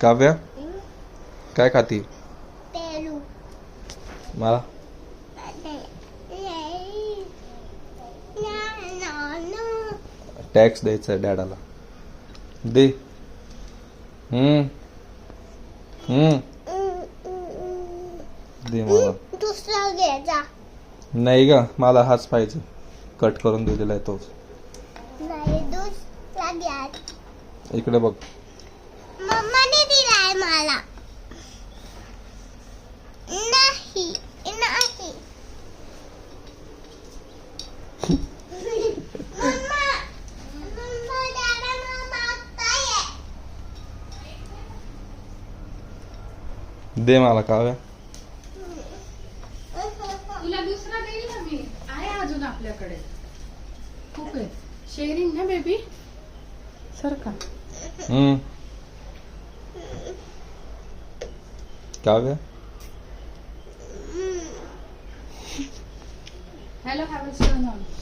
काव्या काय खाती? पेरू मला टॅक्स द्यायचा आहे डॅडाला. दे. दे मला. दुसरा घ्यायचा नाही ग, मला हाच पाहिजे. कट करून दिलेला आहे तोच. नाही, दुसरा घ्यायचा. इकडे बघ. मम्माने दिलाय मला. नाही नाही मम्मा मम्मा दादा मागताय. दे मला काव्या. तुला दुसरा देईल ना मी. आहे अजून आपल्याकडे खूप आहे. शेअरिंग ना बेबी. सर का काव्या हॅलो हॅव अ